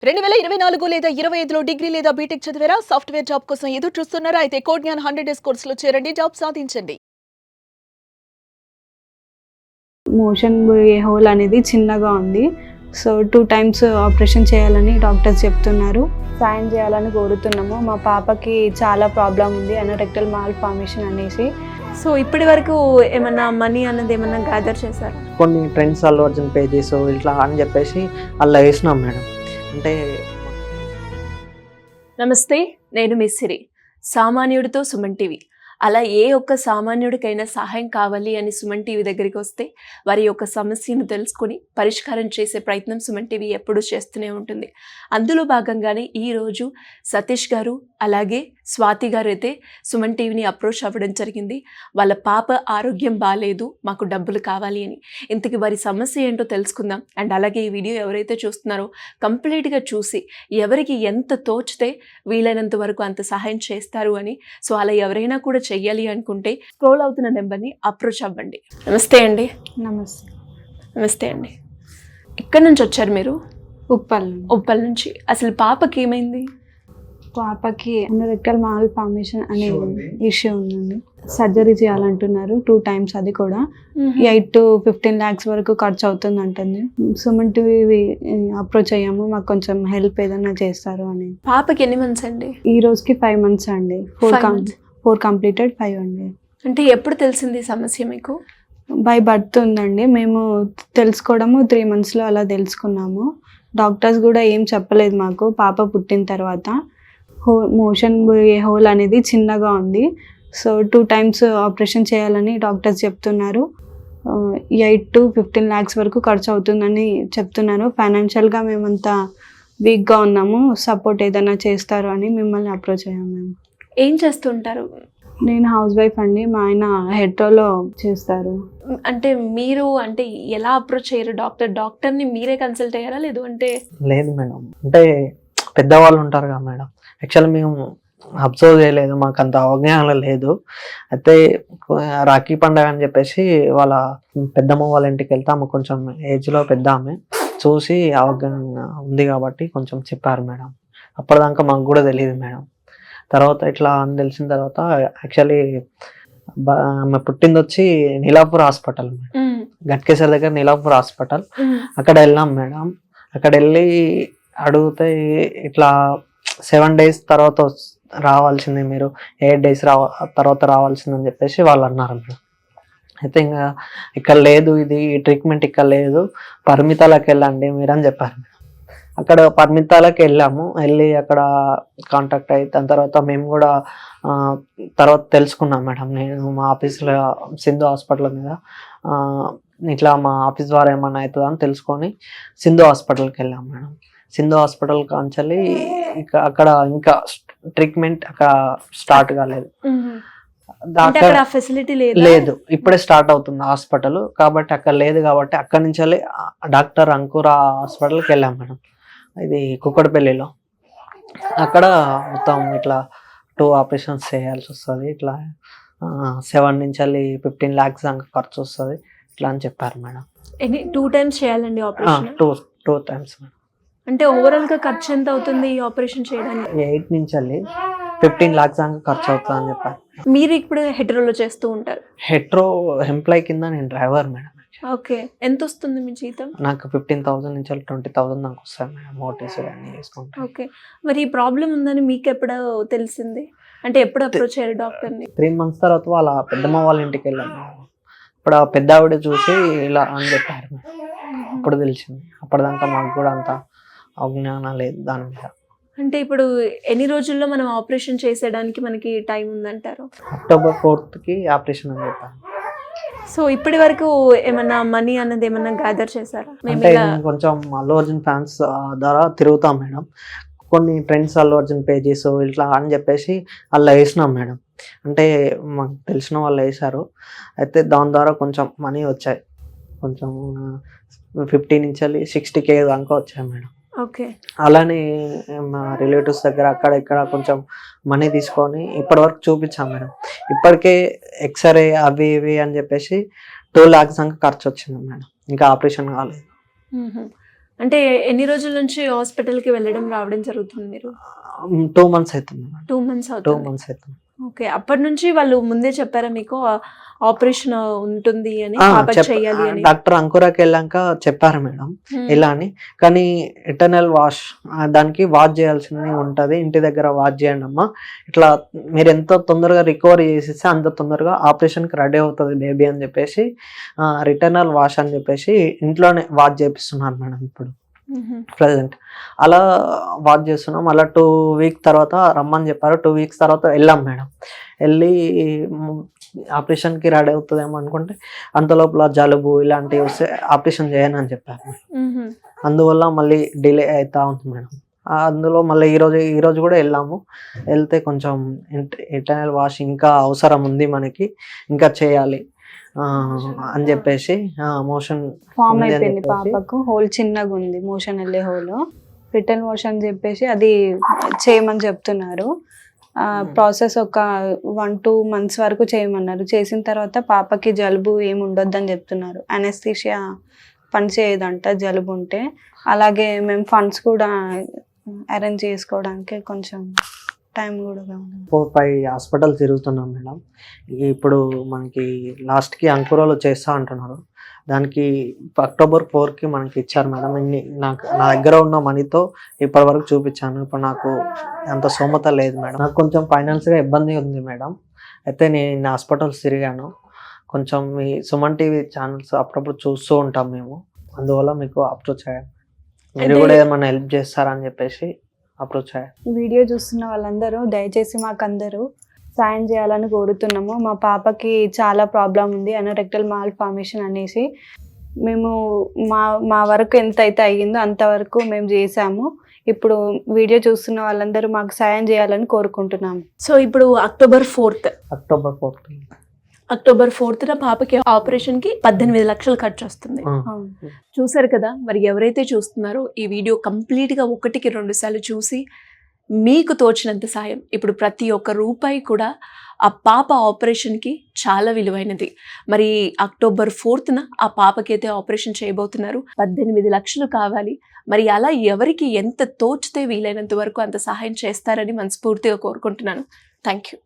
2024 లేదా 25లో డిగ్రీ లేదా బీటెక్ చదివారా? సాఫ్ట్‌వేర్ జాబ్ కోసం ఎదురు చూస్తున్నారా? అయితే కోడ్ జ్ఞాన్ 100 డేస్ కోర్సులో చేరండి, జాబ్ సాధించండి. మోషన్ పోయే హోల్ అనేది చిన్నగా ఉంది. సో 2 టైమ్స్ ఆపరేషన్ చేయాలని డాక్టర్స్ చెప్తున్నారు. సాయం చేయాలని కోరుతున్నాము. మా పాపకి చాలా ప్రాబ్లం ఉంది, అనరెక్టల్ మాల్ఫార్మేషన్ అనేసి. సో ఇప్పటి వరకు ఏమన్నా మనీ అన్నది ఏమన్నా గ్యాదర్ చేశారు? కొన్ని ఫ్రెండ్స్ అల్లు అర్జున్ పేజెస్ ఇట్లా అని చెప్పేసి అలా వేసినాం మేడం. అంటే నమస్తే, నేను మిస్ సిరి. సామాన్యుడితో సుమన్ టీవీ. అలా ఏ ఒక్క సామాన్యుడికైనా సహాయం కావాలి అని సుమన్ టీవీ దగ్గరికి వస్తే వారి యొక్క సమస్యను తెలుసుకుని పరిష్కారం చేసే ప్రయత్నం సుమన్ టీవీ ఎప్పుడూ చేస్తూనే ఉంటుంది. అందులో భాగంగానే ఈరోజు సతీష్ గారు అలాగే స్వాతి గారు అయితే సుమన్ టీవీని అప్రోచ్ అవ్వడం జరిగింది. వాళ్ళ పాప ఆరోగ్యం బాగాలేదు, మాకు డబ్బులు కావాలి అని. ఇంతకీ వారి సమస్య ఏంటో తెలుసుకుందాం. అండ్ అలాగే ఈ వీడియో ఎవరైతే చూస్తున్నారో కంప్లీట్గా చూసి ఎవరికి ఎంత తోచితే వీలైనంత వరకు అంత సహాయం చేస్తారు అని. సో అలా ఎవరైనా కూడా చెయ్యాలి అనుకుంటే స్క్రోల్ అవుతున్న నెంబర్ని అప్రోచ్ అవ్వండి. నమస్తే అండి. నమస్తే. నమస్తే అండి. ఎక్కడి నుంచి వచ్చారు మీరు? ఉప్పల్. ఉప్పల్ నుంచి. అసలు పాపకి ఏమైంది? పాపకి అనరెక్టల్ మాల్ఫార్మేషన్ అనే ఇష్యూ ఉందండి. సర్జరీ చేయాలంటున్నారు 2 టైమ్స్. అది కూడా 8 to 15 lakhs వరకు ఖర్చు అవుతుంది అంటుంది. సుమన్ టీవీ అప్రోచ్ అయ్యాము, మాకు కొంచెం హెల్ప్ ఏదైనా చేస్తారు అని. పాపకి ఎన్ని మంత్స్ అండి? ఈ రోజుకి 5 months అండి. 4 completed 5 అండి. అంటే ఎప్పుడు తెలిసింది సమస్య మీకు? బై బర్త్ ఉందండి. మేము తెలుసుకోవడము 3 monthsలో అలా తెలుసుకున్నాము. డాక్టర్స్ కూడా ఏం చెప్పలేదు మాకు పాప పుట్టిన తర్వాత. మోషన్ పోయే హోల్ అనేది చిన్నగా ఉంది. సో 2 టైమ్స్ ఆపరేషన్ చేయాలని డాక్టర్స్ చెప్తున్నారు. 8 to 15 lakhs వరకు ఖర్చు అవుతుందని చెప్తున్నారు. ఫైనాన్షియల్గా మేమంతా వీక్గా ఉన్నాము, సపోర్ట్ ఏదైనా చేస్తారు అని మిమ్మల్ని అప్రోచ్ అయ్యాము. మేము ఏం చేస్తుంటారు? నేను హౌస్ వైఫ్ అండి. మా ఆయన హెట్రోలో చేస్తారు. అంటే మీరు అంటే ఎలా అప్రోచ్ అయ్యారు? డాక్టర్ని మీరే కన్సల్ట్ అయ్యారా? లేదు అంటే లేదు మేడం, అంటే పెద్దవాళ్ళు ఉంటారు కదా మేడం. యాక్చువల్లీ మేము అబ్జర్వ్ చేయలేదు, మాకు అంత అవగాహన లేదు. అయితే రాఖీ పండగ అని చెప్పేసి వాళ్ళ పెద్దమ్మ వాళ్ళ ఇంటికి వెళ్తే ఆమె కొంచెం ఏజ్లో పెద్ద ఆమె చూసి అవగాహన ఉంది కాబట్టి కొంచెం చెప్పారు మేడం. అప్పటిదాకా మాకు కూడా తెలియదు మేడం. తర్వాత ఇట్లా అని తెలిసిన తర్వాత యాక్చువల్లీ ఆమె పుట్టింది వచ్చి నీలాపూర్ హాస్పిటల్ మేడం, గట్కేసర్ దగ్గర నీలాపూర్ హాస్పిటల్. అక్కడ వెళ్ళాం మేడం. అక్కడ వెళ్ళి అడిగితే ఇట్లా 7 days తర్వాత రావాల్సింది, మీరు 8 days తర్వాత రావాల్సిందని చెప్పేసి వాళ్ళు అన్నారు మేడం. అయితే ఇంకా ఇక్కడ లేదు, ఇది ట్రీట్మెంట్ ఇక్కడ లేదు, పరిమితాలకు వెళ్ళండి మీరు అని చెప్పారు మేడం. అక్కడ పరిమితాలకు వెళ్ళాము. వెళ్ళి అక్కడ కాంటాక్ట్ అయ్యి దాని తర్వాత మేము కూడా తర్వాత తెలుసుకున్నాం మేడం. నేను మా ఆఫీస్లో సింధు హాస్పిటల్ మీద ఇట్లా మా ఆఫీస్ ద్వారా ఏమన్నా అవుతుందా అని తెలుసుకొని సింధు హాస్పిటల్కి వెళ్ళాం మేడం. సింధు హాస్పిటల్ కాంచెల్లి అక్కడ ఇంకా ట్రీట్మెంట్ అక్కడ స్టార్ట్ కాలేదు. ఫెసిలిటీ లేదు, ఇప్పుడే స్టార్ట్ అవుతుంది హాస్పిటల్ కాబట్టి అక్కడ లేదు. కాబట్టి అక్కడి నుంచి వెళ్ళి డాక్టర్ అంకురా హాస్పిటల్కి వెళ్ళాం మేడం, ఇది కుక్కడపల్లిలో. అక్కడ మొత్తం ఇట్లా 2 operations చేయాల్సి వస్తుంది. ఇట్లా 7 నుంచి వెళ్ళి 15 lakhs దాకా ఖర్చు వస్తుంది ఇట్లా అని చెప్పారు మేడం. 2 times చేయాలండి ఆపరేషన్? 2 times madam. అంటే ఓవరాల్ గా ఖర్చు ఎంత అవుతుంది ఈ ఆపరేషన్ చేయడానికి? 8 నుంచి వెళ్ళి 15 lakhs దాకా ఖర్చు అవుతుంది అని చెప్పారు. మీరు ఇప్పుడు హెట్రోలో చేస్తూ ఉంటారు? హెట్రో ఎంప్లాయ్ కింద నేను డ్రైవర్ మేడం. ఓకే, ఎంత వస్తుంది మీ జీతం? నాకు 15,000 నుంచి 20,000 దాకా వస్తాయి మేడం, మోటీస్ అన్నీ చేసుకుంటాను. ఓకే, మరి ఈ ప్రాబ్లం ఉందని మీకు ఎప్పుడు తెలిసింది? అంటే ఎప్పుడు అప్రోచ్ అయ్యారు డాక్టర్ని? 3 months తర్వాత వాళ్ళ పెద్దమ్మ వాళ్ళ ఇంటికి వెళ్ళాను. ఇప్పుడు ఆ పెద్ద ఆవిడ చూసి ఇలా అని చెప్పారు మేడం. అప్పుడు తెలిసింది. అప్పటిదాకా మాకు కూడా అంత అవజ్ఞానం లేదు దాని మీద. అంటే ఇప్పుడు ఎన్ని రోజుల్లో మనం ఆపరేషన్ చేసేయడానికి మనకి టైం ఉందంటారు? October 4th ఆపరేషన్ అని చెప్పాను. సో ఇప్పటి వరకు ఏమన్నా మనీ అన్నది ఏమన్నా గ్యాదర్ చేశారా? అంటే కొంచెం అల్లు అర్జున్ ఫ్యాన్స్ ద్వారా తిరుగుతాం మేడం. కొన్ని ఫ్రెండ్స్ అల్లు అర్జున్ పేజెస్ ఇట్లా అని చెప్పేసి అలా వేసినాం మేడం. అంటే మాకు తెలిసిన వాళ్ళు వేశారు. అయితే దాని ద్వారా కొంచెం మనీ వచ్చాయి. కొంచెం 50 నుంచి 60K దాకా వచ్చాయి మేడం. ఓకే, అలానే మా రిలేటివ్స్ దగ్గర అక్కడ ఇక్కడ కొంచెం మనీ తీసుకొని ఇప్పటి వరకు చూపించాం మేడం. ఇప్పటికే ఎక్స్రే అవి ఇవి అని చెప్పేసి 2 lakhs దాకా ఖర్చు వచ్చింది మేడం. ఇంకా ఆపరేషన్ కాలేదు. అంటే ఎన్ని రోజుల నుంచి హాస్పిటల్కి వెళ్ళడం రావడం జరుగుతుంది మీరు? 2 months అవుతుంది మేడం. 2 months 2 అవుతుంది. months అవుతుంది. ఓకే, అప్పటి నుంచి వాళ్ళు ముందే చెప్పారా మీకు ఆపరేషన్ ఉంటుంది అని, ఆ, పాప చేయాలి అని? డాక్టర్ అంకురాకి వెళ్ళాక చెప్పారు మేడం ఇలా అని. కానీ ఎటర్నల్ వాష్ దానికి వాష్ చేయాల్సింది ఉంటది, ఇంటి దగ్గర వాష్ చేయండి అమ్మా, ఇట్లా మీరు ఎంత తొందరగా రికవరీ చేసేస్తే అంత తొందరగా ఆపరేషన్ కి రెడీ అవుతుంది బేబీ అని చెప్పేసి రిటర్నల్ వాష్ అని చెప్పేసి ఇంట్లోనే వాష్ చేపిస్తున్నారు మేడం ఇప్పుడు ప్రజెంట్. అలా వాచ్ చేస్తున్నాం. అలా 2 weeks తర్వాత రమ్మని చెప్పారు. 2 weeks తర్వాత వెళ్ళాం మేడం. వెళ్ళి ఆపరేషన్కి రెడీ అవుతుందేమో అనుకుంటే అంతలోపల జలుబు ఇలాంటివి వస్తే ఆపరేషన్ చేయను అని చెప్పారు. అందువల్ల మళ్ళీ డిలే అవుతా ఉంది మేడం. అందులో మళ్ళీ ఈరోజు కూడా వెళ్ళాము. వెళ్తే కొంచెం ఇంటర్నల్ వాష్ ఇంకా అవసరం ఉంది మనకి, ఇంకా చేయాలి అని చెప్పేసి మోషన్ ఫామ్ అయిపోయింది పాపకు, హోల్ చిన్నగా ఉంది, మోషన్ వెళ్ళే హోల్. రిటర్న్ మోషన్ అని చెప్పేసి అది చేయమని చెప్తున్నారు. ప్రాసెస్ ఒక 1-2 months వరకు చేయమన్నారు. చేసిన తర్వాత పాపకి జలుబు ఏమి ఉండొద్దని చెప్తున్నారు. అనెస్థీషియా పని చేయదంట జలుబు ఉంటే. అలాగే మేము ఫండ్స్ కూడా అరేంజ్ చేసుకోవడానికి కొంచెం టైం కూడా కావాలి. 4-5 హాస్పిటల్ తిరుగుతున్నాం మేడం. ఇప్పుడు మనకి లాస్ట్కి అంకురాలు చేస్తా అంటున్నారు. దానికి October 4కి మనకి ఇచ్చారు మేడం. నా దగ్గర ఉన్న మనీతో ఇప్పటి వరకు చూపించాను. ఇప్పుడు నాకు అంత స్తోమత లేదు మేడం. నాకు కొంచెం ఫైనాన్స్గా ఇబ్బంది ఉంది మేడం. అయితే నేను హాస్పిటల్స్ తిరిగాను. కొంచెం మీ సుమన్ టీవీ ఛానల్స్ అప్పుడప్పుడు చూస్తూ ఉంటాం మేము, అందువల్ల మీకు అప్రోచ్ అయ్యాను. మీరు కూడా ఏమైనా హెల్ప్ చేస్తారని చెప్పేసి అప్రోచ్ అయ్యాను. వీడియో చూస్తున్న వాళ్ళందరూ దయచేసి మాకందరూ సాయం చేయాలని కోరుతున్నాము. మా పాపకి చాలా ప్రాబ్లం ఉంది, అనరెక్టల్ మాల్ఫార్మేషన్ అనేసి. మేము మా వరకు ఎంత అయితే అయ్యిందో అంతవరకు మేము చేసాము. ఇప్పుడు వీడియో చూస్తున్న వాళ్ళందరూ మాకు సాయం చేయాలని కోరుకుంటున్నాము. సో ఇప్పుడు October 4th October 4th పాపకి ఆపరేషన్ కి 18 లక్షలు ఖర్చు వస్తుంది. చూసారు కదా, మరి ఎవరైతే చూస్తున్నారో ఈ వీడియో కంప్లీట్ గా 1కి 2 సార్లు చూసి మీకు తోచినంత సాయం, ఇప్పుడు ప్రతి ఒక్క రూపాయి కూడా ఆ పాప ఆపరేషన్కి చాలా విలువైనది. మరి October 4th ఆ పాపకైతే ఆపరేషన్ చేయబోతున్నారు. 18 లక్షలు కావాలి. మరి అలా ఎవరికి ఎంత తోచితే వీలైనంత వరకు అంత సహాయం చేస్తారని మనస్ఫూర్తిగా కోరుకుంటున్నాను. Thank you.